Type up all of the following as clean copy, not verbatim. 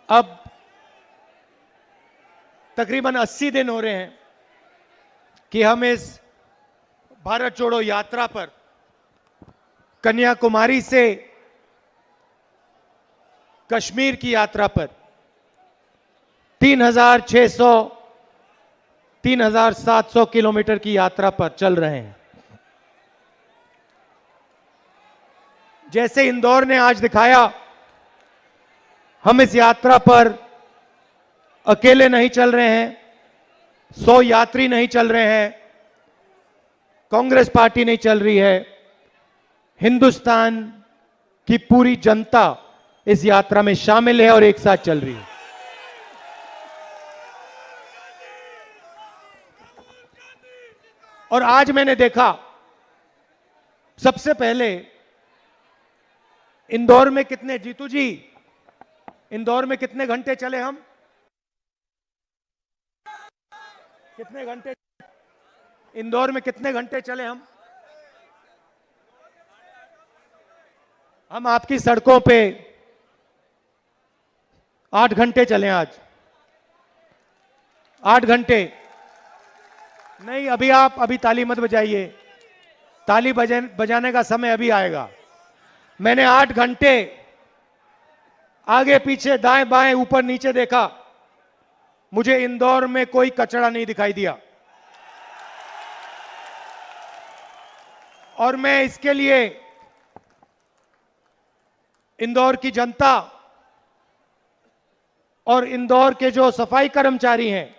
अब तकरीबन 80 दिन हो रहे हैं कि हम इस भारत जोड़ो यात्रा पर कन्याकुमारी से कश्मीर की यात्रा पर 3,600 3,700 किलोमीटर की यात्रा पर चल रहे हैं। जैसे इंदौर ने आज दिखाया, हम इस यात्रा पर अकेले नहीं चल रहे हैं, 100 यात्री नहीं चल रहे हैं, कांग्रेस पार्टी नहीं चल रही है, हिंदुस्तान की पूरी जनता इस यात्रा में शामिल है और एक साथ चल रही है। और आज मैंने देखा, सबसे पहले इंदौर में कितने, जीतू जी, इंदौर में कितने घंटे चले हम? कितने घंटे इंदौर में कितने घंटे चले हम? हम आपकी सड़कों पे 8 घंटे चले आज। 8 घंटे नहीं, अभी ताली मत बजाइए, ताली बजाने का समय अभी आएगा। मैंने 8 घंटे आगे पीछे दाएं बाएं ऊपर नीचे देखा, मुझे इंदौर में कोई कचरा नहीं दिखाई दिया। और मैं इसके लिए इंदौर की जनता और इंदौर के जो सफाई कर्मचारी हैं,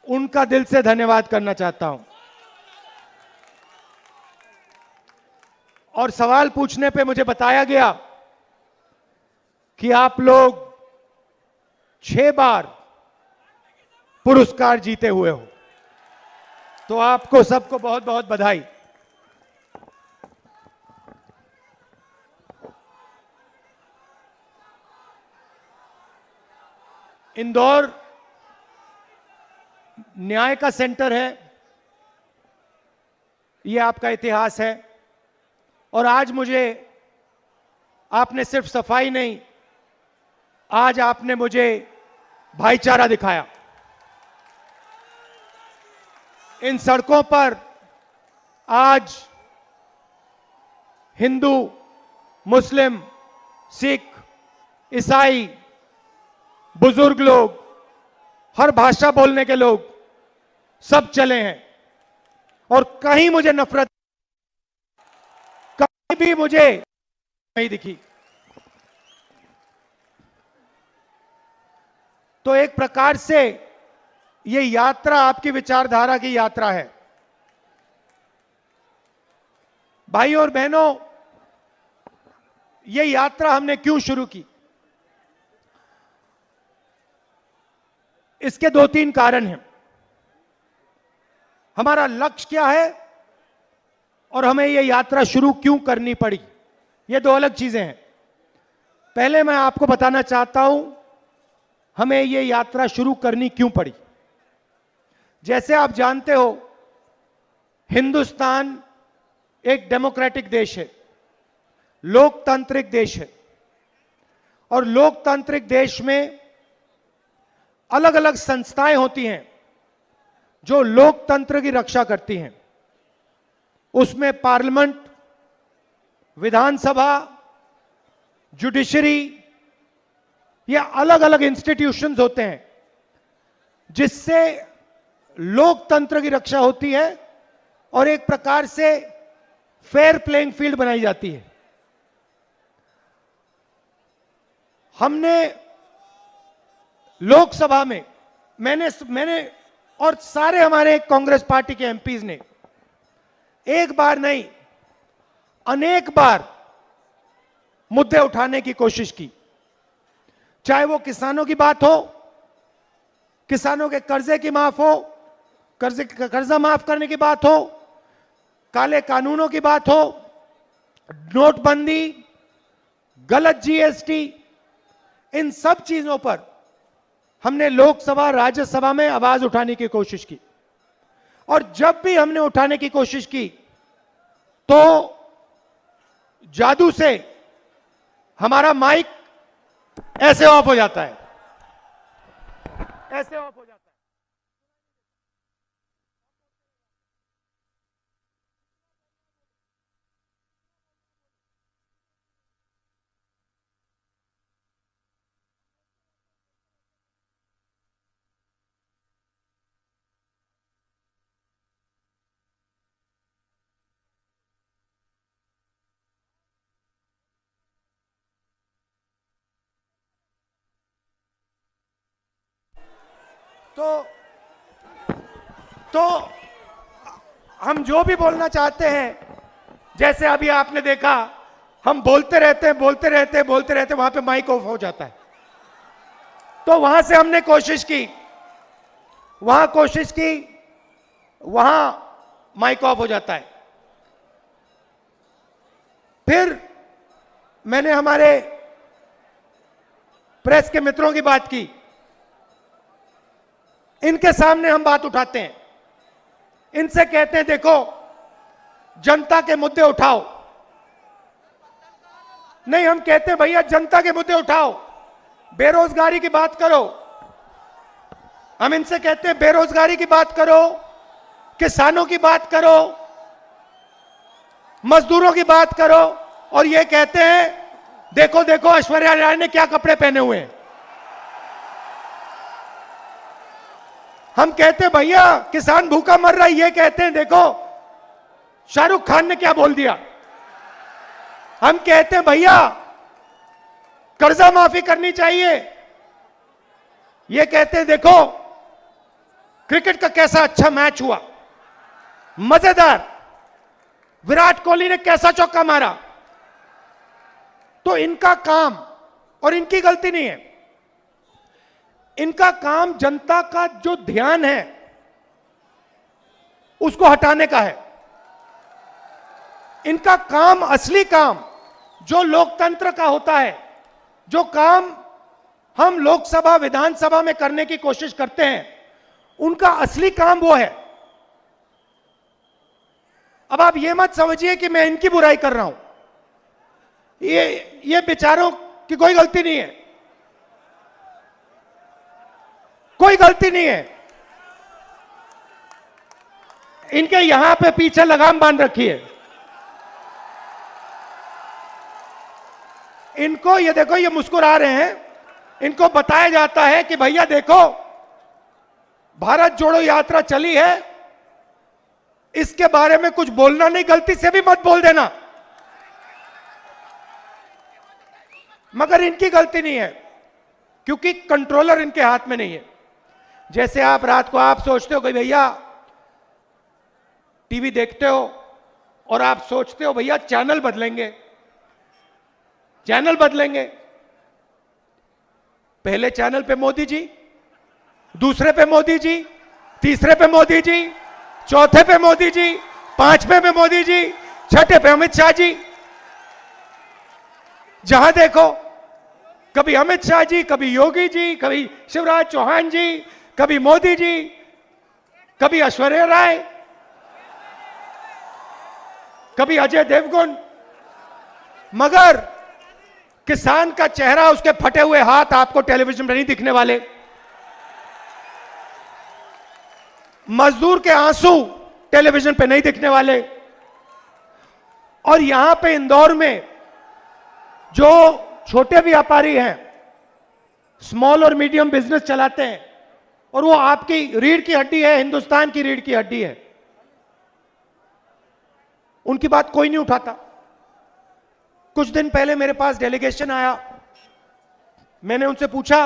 उनका दिल से धन्यवाद करना चाहता हूं। और सवाल पूछने पे मुझे बताया गया कि आप लोग 6 बार पुरस्कार जीते हुए हो, तो आपको सबको बहुत बहुत बधाई। इंदौर न्याय का सेंटर है, यह आपका इतिहास है। और आज मुझे आपने सिर्फ सफाई नहीं, आज आपने मुझे भाईचारा दिखाया। इन सड़कों पर आज हिंदू, मुस्लिम, सिख, ईसाई, बुजुर्ग लोग, हर भाषा बोलने के लोग सब चले हैं। और कहीं मुझे नफरत, कहीं भी मुझे नहीं दिखी। तो एक प्रकार से ये यात्रा आपकी विचारधारा की यात्रा है। भाइयों और बहनों, ये यात्रा हमने क्यों शुरू की? इसके 2-3 कारण हैं। हमारा लक्ष्य क्या है और हमें यह यात्रा शुरू क्यों करनी पड़ी, ये 2 अलग चीजें हैं। पहले मैं आपको बताना चाहता हूं हमें यह यात्रा शुरू करनी क्यों पड़ी। जैसे आप जानते हो, हिंदुस्तान एक डेमोक्रेटिक देश है, लोकतांत्रिक देश है। और लोकतांत्रिक देश में अलग अलग संस्थाएं होती हैं जो लोकतंत्र की रक्षा करती हैं। उसमें पार्लियामेंट, विधानसभा, जुडिशरी, ये अलग अलग इंस्टीट्यूशंस होते हैं जिससे लोकतंत्र की रक्षा होती है और एक प्रकार से फेयर प्लेइंग फील्ड बनाई जाती है। हमने लोकसभा में, मैंने और सारे हमारे कांग्रेस पार्टी के एमपीज ने एक बार नहीं, अनेक बार मुद्दे उठाने की कोशिश की। चाहे वो किसानों की बात हो, किसानों के कर्जे की माफ हो, कर्जा माफ करने की बात हो, काले कानूनों की बात हो, नोटबंदी, गलत जीएसटी, इन सब चीजों पर हमने लोकसभा, राज्यसभा में आवाज उठाने की कोशिश की। और जब भी हमने उठाने की कोशिश की तो जादू से हमारा माइक ऐसे ऑफ हो जाता है, ऐसे ऑफ हो जाता है। तो हम जो भी बोलना चाहते हैं, जैसे अभी आपने देखा, हम बोलते रहते हैं बोलते रहते हैं बोलते रहते हैं, वहां पे माइक ऑफ हो जाता है। तो वहां से हमने कोशिश की, वहां माइक ऑफ हो जाता है। फिर मैंने हमारे प्रेस के मित्रों की बात की, इनके सामने हम बात उठाते हैं, इनसे कहते हैं देखो जनता के मुद्दे उठाओ। नहीं, हम कहते हैं भैया जनता के मुद्दे उठाओ, बेरोजगारी की बात करो। हम इनसे कहते हैं बेरोजगारी की बात करो, किसानों की बात करो, मजदूरों की बात करो, और ये कहते हैं देखो देखो ऐश्वर्या राय ने क्या कपड़े पहने हुए हैं। हम कहते हैं भैया किसान भूखा मर रहा है, ये कहते हैं देखो शाहरुख खान ने क्या बोल दिया। हम कहते हैं भैया कर्जा माफी करनी चाहिए, ये कहते हैं देखो क्रिकेट का कैसा अच्छा मैच हुआ, मजेदार, विराट कोहली ने कैसा चौका मारा। तो इनका काम, और इनकी गलती नहीं है, इनका काम जनता का जो ध्यान है उसको हटाने का है। इनका काम, असली काम जो लोकतंत्र का होता है, जो काम हम लोकसभा विधानसभा में करने की कोशिश करते हैं, उनका असली काम वो है। अब आप ये मत समझिए कि मैं इनकी बुराई कर रहा हूं, ये बेचारों की कोई गलती नहीं है, कोई गलती नहीं है। इनके यहां पे पीछे लगाम बांध रखी है। इनको ये देखो, ये मुस्कुरा रहे हैं, इनको बताया जाता है कि भैया देखो भारत जोड़ो यात्रा चली है, इसके बारे में कुछ बोलना नहीं, गलती से भी मत बोल देना। मगर इनकी गलती नहीं है, क्योंकि कंट्रोलर इनके हाथ में नहीं है। जैसे आप रात को आप सोचते हो कि भैया टीवी देखते हो और आप सोचते हो भैया चैनल बदलेंगे, चैनल बदलेंगे। पहले चैनल पे मोदी जी, दूसरे पे मोदी जी, तीसरे पे मोदी जी, चौथे पे मोदी जी, पांचवें पे मोदी जी, छठे पे अमित शाह जी। जहां देखो कभी अमित शाह जी, कभी योगी जी, कभी शिवराज चौहान जी, कभी मोदी जी, कभी ऐश्वर्या राय, कभी अजय देवगन। मगर किसान का चेहरा, उसके फटे हुए हाथ आपको टेलीविजन पर नहीं दिखने वाले, मजदूर के आंसू टेलीविजन पे नहीं दिखने वाले। और यहां पे इंदौर में जो छोटे व्यापारी हैं, स्मॉल और मीडियम बिजनेस चलाते हैं, और वो आपकी रीढ़ की हड्डी है, हिंदुस्तान की रीढ़ की हड्डी है, उनकी बात कोई नहीं उठाता। कुछ दिन पहले मेरे पास डेलीगेशन आया, मैंने उनसे पूछा,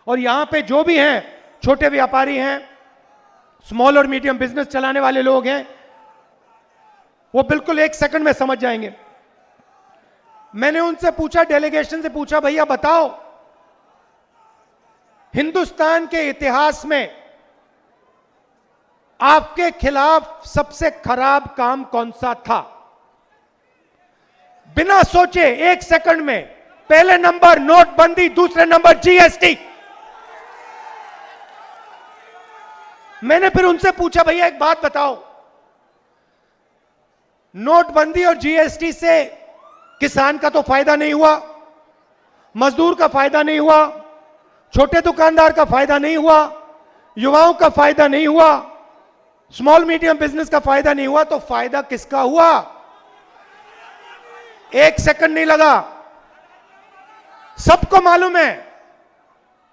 और यहां पे जो भी हैं छोटे व्यापारी हैं, स्मॉल और मीडियम बिजनेस चलाने वाले लोग हैं, वो बिल्कुल एक सेकंड में समझ जाएंगे। मैंने उनसे पूछा, डेलीगेशन से पूछा, भैया बताओ हिंदुस्तान के इतिहास में आपके खिलाफ सबसे खराब काम कौन सा था? बिना सोचे एक सेकंड में पहले नंबर नोटबंदी, दूसरे नंबर जीएसटी। मैंने फिर उनसे पूछा, भैया एक बात बताओ, नोटबंदी और जीएसटी से किसान का तो फायदा नहीं हुआ, मजदूर का फायदा नहीं हुआ, छोटे दुकानदार का फायदा नहीं हुआ, युवाओं का फायदा नहीं हुआ, स्मॉल मीडियम बिजनेस का फायदा नहीं हुआ। तो फायदा किसका हुआ? एक सेकंड नहीं लगा, सबको मालूम है,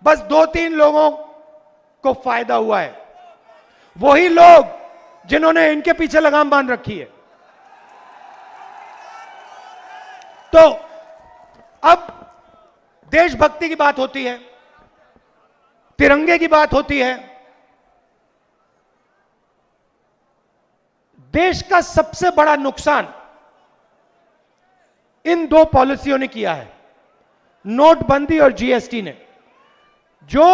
बस 2-3 लोगों को फायदा हुआ है, वही लोग जिन्होंने इनके पीछे लगाम बांध रखी है। तो अब देशभक्ति की बात होती है, तिरंगे की बात होती है। देश का सबसे बड़ा नुकसान इन 2 पॉलिसियों ने किया है, नोटबंदी और जीएसटी ने। जो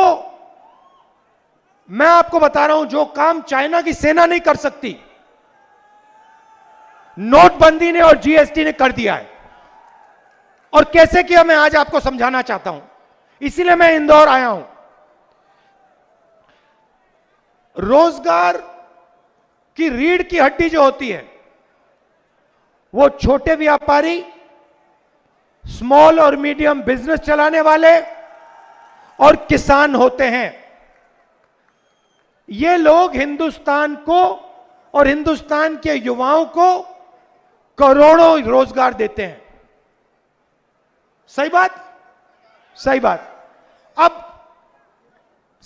मैं आपको बता रहा हूं, जो काम चाइना की सेना नहीं कर सकती, नोटबंदी ने और जीएसटी ने कर दिया है। और कैसे किया, मैं आज आपको समझाना चाहता हूं, इसीलिए मैं इंदौर आया हूं। रोजगार की रीढ़ की हड्डी जो होती है, वो छोटे व्यापारी, स्मॉल और मीडियम बिजनेस चलाने वाले और किसान होते हैं। ये लोग हिंदुस्तान को और हिंदुस्तान के युवाओं को करोड़ों रोजगार देते हैं। सही बात? सही बात। अब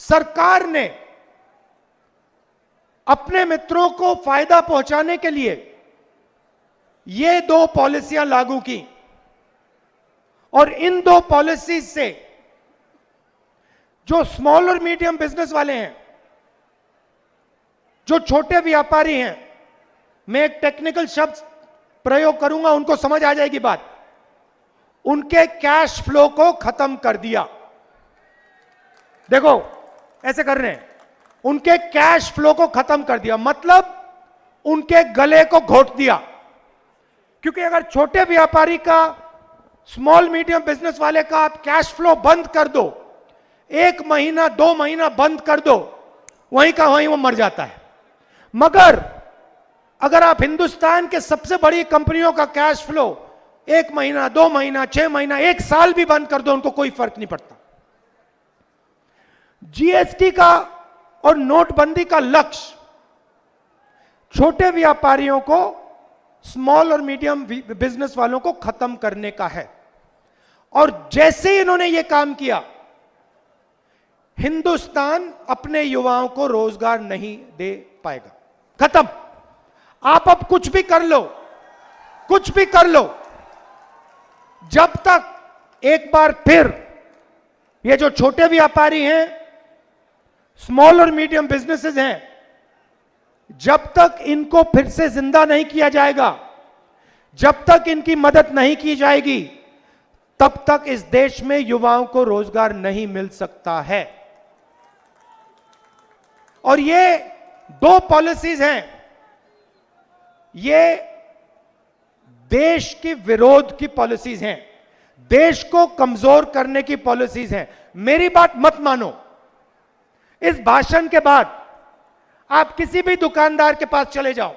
सरकार ने अपने मित्रों को फायदा पहुंचाने के लिए ये 2 पॉलिसियां लागू की, और इन 2 पॉलिसी से जो स्मॉल और मीडियम बिजनेस वाले हैं, जो छोटे व्यापारी हैं, मैं एक टेक्निकल शब्द प्रयोग करूंगा, उनको समझ आ जाएगी बात, उनके कैश फ्लो को खत्म कर दिया। देखो ऐसे कर रहे हैं, उनके कैश फ्लो को खत्म कर दिया, मतलब उनके गले को घोट दिया। क्योंकि अगर छोटे व्यापारी का, स्मॉल मीडियम बिजनेस वाले का आप कैश फ्लो बंद कर दो, 1 महीना 2 महीना बंद कर दो, वहीं का वहीं वो मर जाता है। मगर अगर आप हिंदुस्तान के सबसे बड़ी कंपनियों का कैश फ्लो 1 महीना 2 महीना 6 महीना 1 साल भी बंद कर दो, उनको कोई फर्क नहीं पड़ता। जीएसटी का और नोटबंदी का लक्ष्य छोटे व्यापारियों को, स्मॉल और मीडियम बिजनेस वालों को खत्म करने का है। और जैसे ही इन्होंने यह काम किया, हिंदुस्तान अपने युवाओं को रोजगार नहीं दे पाएगा। खत्म। आप अब कुछ भी कर लो, कुछ भी कर लो, जब तक एक बार फिर ये जो छोटे व्यापारी हैं, स्मॉल और मीडियम बिजनेसेस हैं, जब तक इनको फिर से जिंदा नहीं किया जाएगा, जब तक इनकी मदद नहीं की जाएगी, तब तक इस देश में युवाओं को रोजगार नहीं मिल सकता है। और ये 2 पॉलिसीज हैं, ये देश की विरोध की पॉलिसीज हैं, देश को कमजोर करने की पॉलिसीज हैं। मेरी बात मत मानो। इस भाषण के बाद आप किसी भी दुकानदार के पास चले जाओ,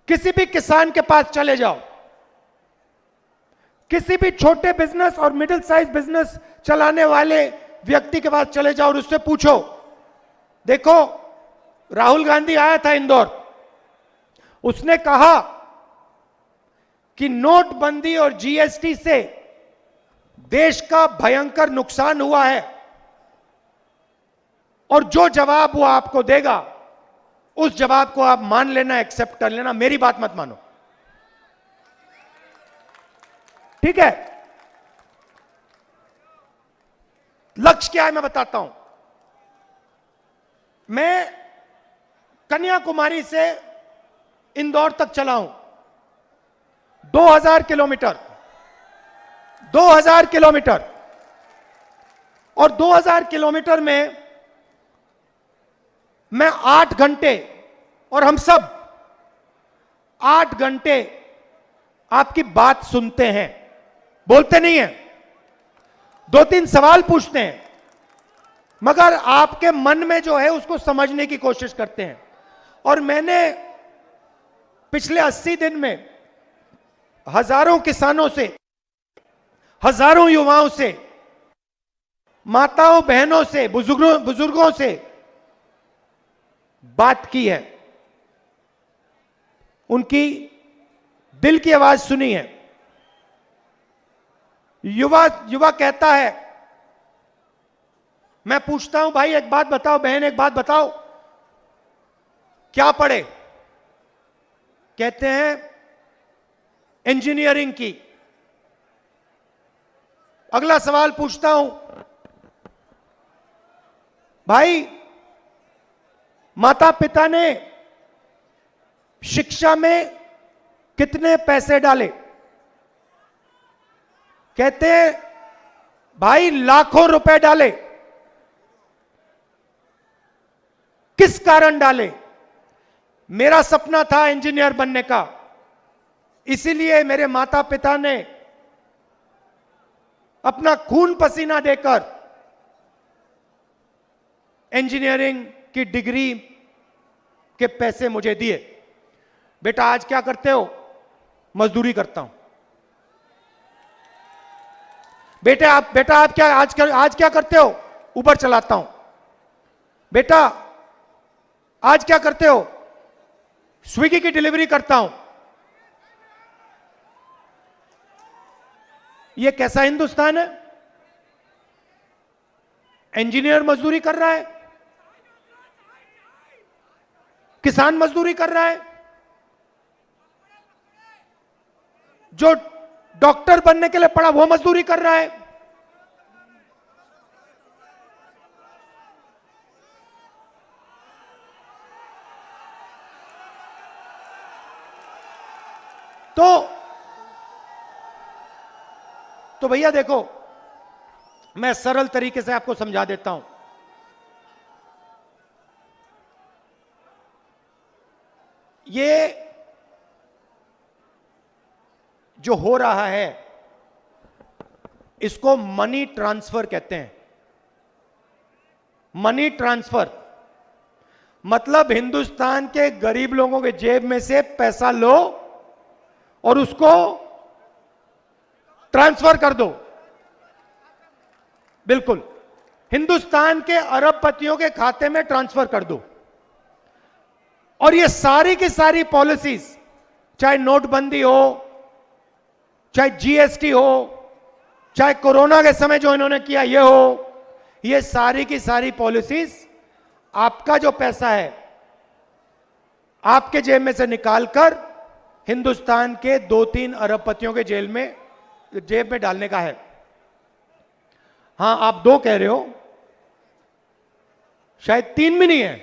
किसी भी किसान के पास चले जाओ, किसी भी छोटे बिजनेस और मिडिल साइज बिजनेस चलाने वाले व्यक्ति के पास चले जाओ और उससे पूछो, देखो राहुल गांधी आया था इंदौर, उसने कहा कि नोटबंदी और जीएसटी से देश का भयंकर नुकसान हुआ है, और जो जवाब वो आपको देगा, उस जवाब को आप मान लेना, एक्सेप्ट कर लेना, मेरी बात मत मानो। ठीक है? लक्ष्य क्या है मैं बताता हूं। मैं कन्याकुमारी से इंदौर तक चला हूं, 2000 किलोमीटर, 2000 किलोमीटर, और 2000 किलोमीटर में मैं 8 घंटे, और हम सब 8 घंटे आपकी बात सुनते हैं, बोलते नहीं हैं, 2-3 सवाल पूछते हैं, मगर आपके मन में जो है उसको समझने की कोशिश करते हैं। और मैंने पिछले 80 दिन में हजारों किसानों से, हजारों युवाओं से, माताओं बहनों से, बुजुर्गों से बात की है, उनकी दिल की आवाज सुनी है। युवा कहता है, मैं पूछता हूं भाई एक बात बताओ, बहन एक बात बताओ, क्या पढ़े? कहते हैं इंजीनियरिंग की। अगला सवाल पूछता हूं, भाई माता पिता ने शिक्षा में कितने पैसे डाले? कहते हैं भाई लाखों रुपए डाले। किस कारण डाले? मेरा सपना था इंजीनियर बनने का, इसीलिए मेरे माता पिता ने अपना खून पसीना देकर इंजीनियरिंग की डिग्री के पैसे मुझे दिए। बेटा आज क्या करते हो? मजदूरी करता हूं। बेटा आप क्या आज क्या करते हो? उबर चलाता हूं। बेटा आज क्या करते हो? स्विगी की डिलीवरी करता हूं। यह कैसा हिंदुस्तान है? इंजीनियर मजदूरी कर रहा है, किसान मजदूरी कर रहा है, जो डॉक्टर बनने के लिए पढ़ा वो मजदूरी कर रहा है। तो भैया देखो, मैं सरल तरीके से आपको समझा देता हूं। ये जो हो रहा है इसको मनी ट्रांसफर कहते हैं। मनी ट्रांसफर मतलब हिंदुस्तान के गरीब लोगों के जेब में से पैसा लो और उसको ट्रांसफर कर दो। बिल्कुल, हिंदुस्तान के अरबपतियों के खाते में ट्रांसफर कर दो। और ये सारी की सारी पॉलिसीज, चाहे नोटबंदी हो, चाहे जीएसटी हो, चाहे कोरोना के समय जो इन्होंने किया ये हो, ये सारी की सारी पॉलिसीज आपका जो पैसा है आपके जेब में से निकालकर हिंदुस्तान के 2-3 अरबपतियों के जेब में डालने का है। हां, आप 2 कह रहे हो, शायद 3 भी नहीं है,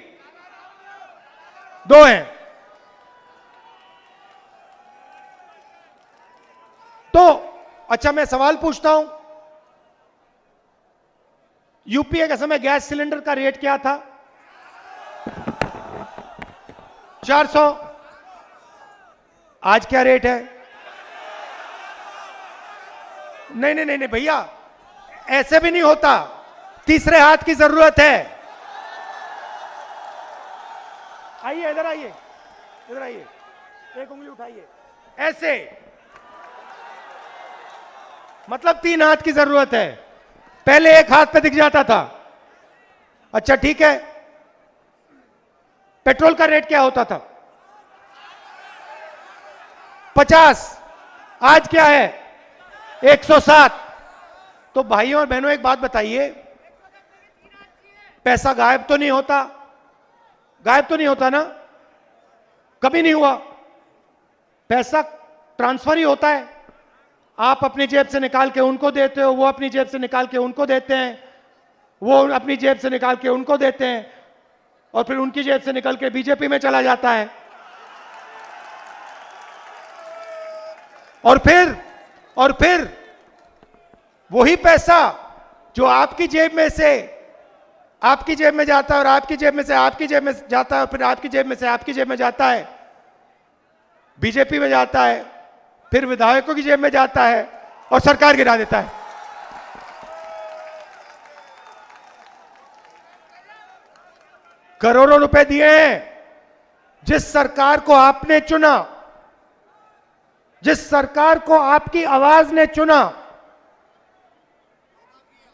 2 हैं। तो अच्छा, मैं सवाल पूछता हूं, यूपीए के समय गैस सिलेंडर का रेट क्या था? 400। आज क्या रेट है? नहीं भैया, ऐसे भी नहीं होता, तीसरे हाथ की जरूरत है। आइए, इधर आइए, इधर आइए, एक उंगली उठाइए, ऐसे, मतलब 3 हाथ की जरूरत है। पहले एक हाथ पे दिख जाता था। अच्छा ठीक है, पेट्रोल का रेट क्या होता था? 50। आज क्या है? 107। तो भाइयों और बहनों एक बात बताइए, पैसा गायब तो नहीं होता? गायब तो नहीं होता ना? कभी नहीं हुआ। पैसा ट्रांसफर ही होता है। आप अपनी जेब से निकाल के उनको देते हो, वो अपनी जेब से निकाल के उनको देते हैं, वो अपनी जेब से निकाल के उनको देते हैं, और फिर उनकी जेब से निकल के बीजेपी में चला जाता है। और फिर वही पैसा जो आपकी जेब में से आपकी जेब में जाता है, और आपकी जेब में से आपकी जेब में जाता है, और फिर आपकी जेब में से आपकी जेब में जाता है, बीजेपी में जाता है, फिर विधायकों की जेब में जाता है और सरकार गिरा देता है। करोड़ों रुपए दिए हैं। जिस सरकार को आपने चुना जिस सरकार को आपकी आवाज ने चुना,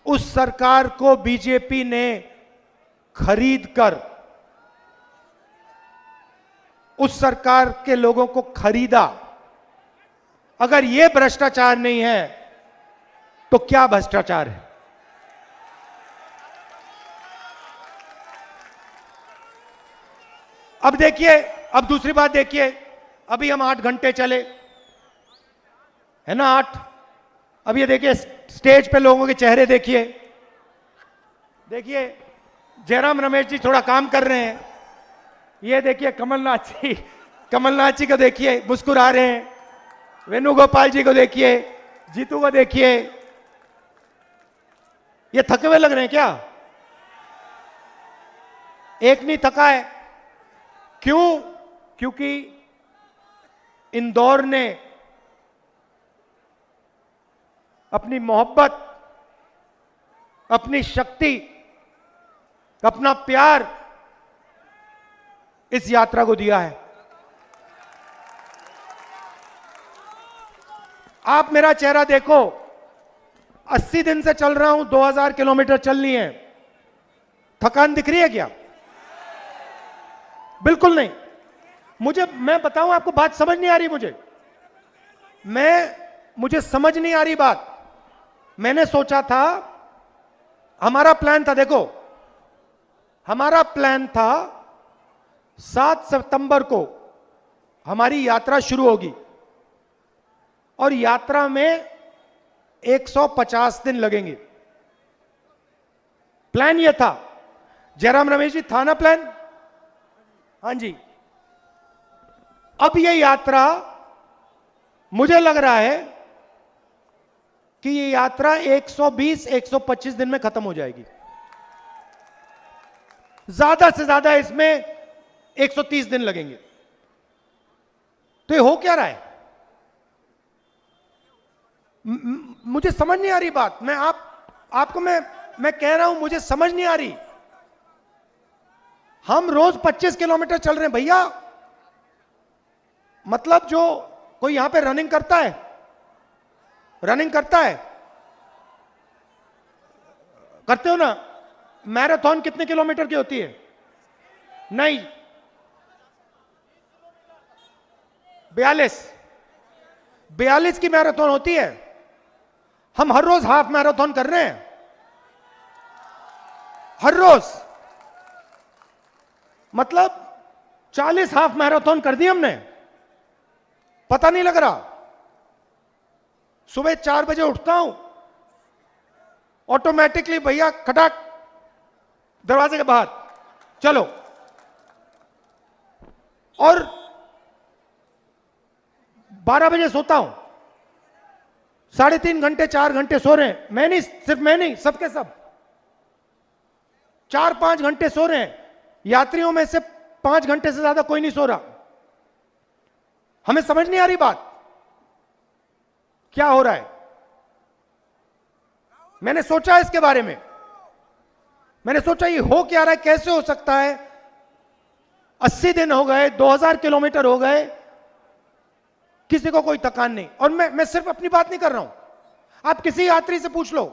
उस सरकार को बीजेपी ने खरीद कर, उस सरकार के लोगों को खरीदा। अगर यह भ्रष्टाचार नहीं है तो क्या भ्रष्टाचार है? अब देखिए, अब दूसरी बात देखिए, अभी हम 8 घंटे चले, है ना 8। अब ये देखिए स्टेज पे लोगों के चेहरे देखिए, देखिए जयराम रमेश जी थोड़ा काम कर रहे हैं। ये देखिए कमलनाथ जी को देखिए मुस्कुरा रहे हैं, वेणुगोपाल जी को देखिए, जीतू को देखिए। ये थके हुए लग रहे हैं क्या? एक नहीं थका है। क्यों? क्योंकि इंदौर ने अपनी मोहब्बत, अपनी शक्ति, अपना प्यार इस यात्रा को दिया है। आप मेरा चेहरा देखो, 80 दिन से चल रहा हूं, 2000 किलोमीटर चलनी है। थकान दिख रही है क्या? बिल्कुल नहीं। मैं बताऊं आपको, बात समझ नहीं आ रही मुझे समझ नहीं आ रही बात। मैंने सोचा था, हमारा प्लान था, देखो हमारा प्लान था 7 सितंबर को हमारी यात्रा शुरू होगी और यात्रा में 150 दिन लगेंगे। प्लान यह था। जयराम रमेश जी, था ना प्लान? हां जी। अब यह यात्रा, मुझे लग रहा है कि यह यात्रा 120-125 दिन में खत्म हो जाएगी। ज्यादा से ज्यादा इसमें 130 दिन लगेंगे। तो ये हो क्या रहा है? मुझे समझ नहीं आ रही बात। आपको मैं कह रहा हूं, मुझे समझ नहीं आ रही। हम रोज 25 किलोमीटर चल रहे हैं भैया। मतलब जो कोई यहां पे रनिंग करता है, करते हो ना? मैराथन कितने किलोमीटर की होती है? नहीं, 42 की मैराथन होती है। हम हर रोज हाफ मैराथन कर रहे हैं, हर रोज। मतलब 40 हाफ मैराथन कर दी हमने, पता नहीं लग रहा। सुबह 4 बजे उठता हूं, ऑटोमेटिकली भैया खटाक दरवाजे के बाहर चलो। और 12 बजे सोता हूं, 3.5 घंटे 4 घंटे सो रहे हैं। मैं नहीं, सिर्फ मैं नहीं, सबके सब 4-5 घंटे सो रहे हैं। यात्रियों में से 5 घंटे से ज्यादा कोई नहीं सो रहा। हमें समझ नहीं आ रही बात, क्या हो रहा है। मैंने सोचा इसके बारे में, मैंने सोचा ये हो क्या रहा है, कैसे हो सकता है। 80 दिन हो गए, 2000 किलोमीटर हो गए, किसी को कोई थकान नहीं। और मैं सिर्फ अपनी बात नहीं कर रहा हूं, आप किसी यात्री से पूछ लो,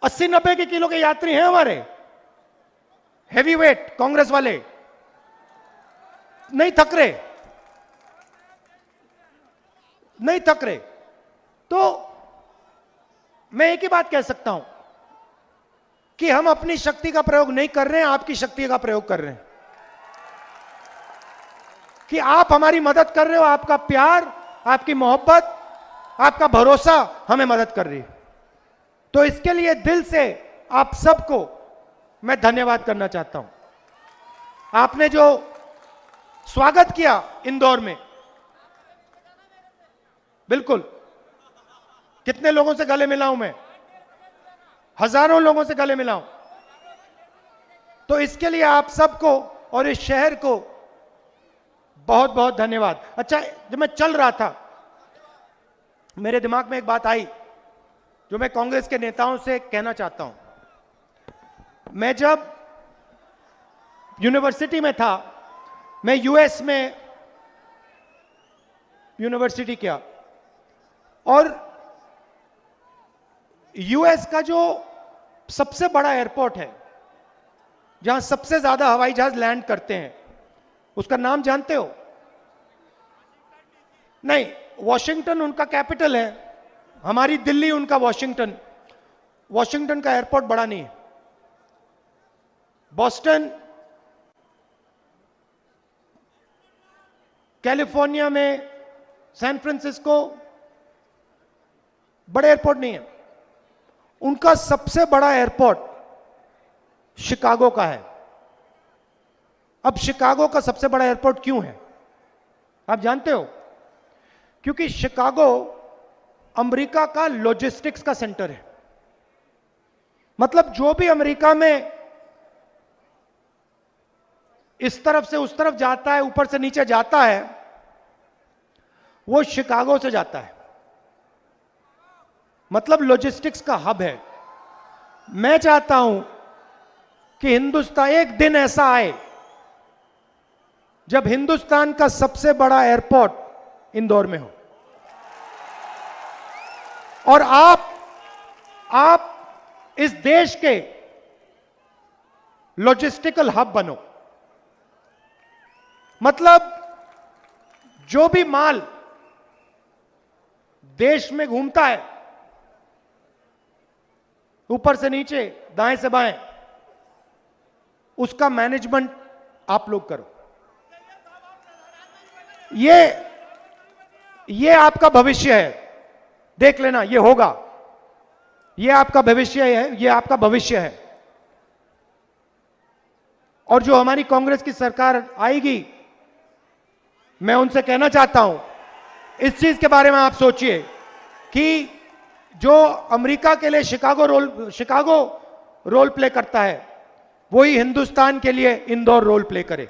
80-90 के किलो के यात्री हैं हमारे, हैवी वेट कांग्रेस वाले, नहीं थक रहे, नहीं थक रहे। तो मैं एक ही बात कह सकता हूं कि हम अपनी शक्ति का प्रयोग नहीं कर रहे हैं, आपकी शक्ति का प्रयोग कर रहे हैं। कि आप हमारी मदद कर रहे हो, आपका प्यार, आपकी मोहब्बत, आपका भरोसा हमें मदद कर रही है। तो इसके लिए दिल से आप सबको मैं धन्यवाद करना चाहता हूं। आपने जो स्वागत किया इंदौर में, बिल्कुल, कितने लोगों से गले मिला हूं मैं, हजारों लोगों से गले मिला हूं। तो इसके लिए आप सबको और इस शहर को बहुत बहुत धन्यवाद। अच्छा, जब मैं चल रहा था, मेरे दिमाग में एक बात आई जो मैं कांग्रेस के नेताओं से कहना चाहता हूं। मैं जब यूनिवर्सिटी में था, मैं यूएस में यूनिवर्सिटी किया। और यूएस का जो सबसे बड़ा एयरपोर्ट है, जहां सबसे ज्यादा हवाई जहाज लैंड करते हैं, उसका नाम जानते हो? नहीं, वॉशिंगटन उनका कैपिटल है, हमारी दिल्ली उनका वॉशिंगटन। वॉशिंगटन का एयरपोर्ट बड़ा नहीं है। बॉस्टन, कैलिफोर्निया में सैन फ्रांसिस्को बड़े एयरपोर्ट नहीं है। उनका सबसे बड़ा एयरपोर्ट शिकागो का है। अब शिकागो का सबसे बड़ा एयरपोर्ट क्यों है, आप जानते हो? क्योंकि शिकागो अमेरिका का लॉजिस्टिक्स का सेंटर है। मतलब जो भी अमेरिका में इस तरफ से उस तरफ जाता है, ऊपर से नीचे जाता है, वो शिकागो से जाता है। मतलब लॉजिस्टिक्स का हब है। मैं चाहता हूं कि हिंदुस्तान, एक दिन ऐसा आए जब हिंदुस्तान का सबसे बड़ा एयरपोर्ट इंदौर में हो, और आप इस देश के लॉजिस्टिकल हब बनो। मतलब जो भी माल देश में घूमता है, ऊपर से नीचे, दाएं से बाएं, उसका मैनेजमेंट आप लोग करो। ये आपका भविष्य है, देख लेना, ये होगा। ये आपका भविष्य है, ये आपका भविष्य है। और जो हमारी कांग्रेस की सरकार आएगी, मैं उनसे कहना चाहता हूं, इस चीज के बारे में आप सोचिए कि जो अमेरिका के लिए शिकागो रोल प्ले करता है, वही हिंदुस्तान के लिए इंदौर रोल प्ले करे।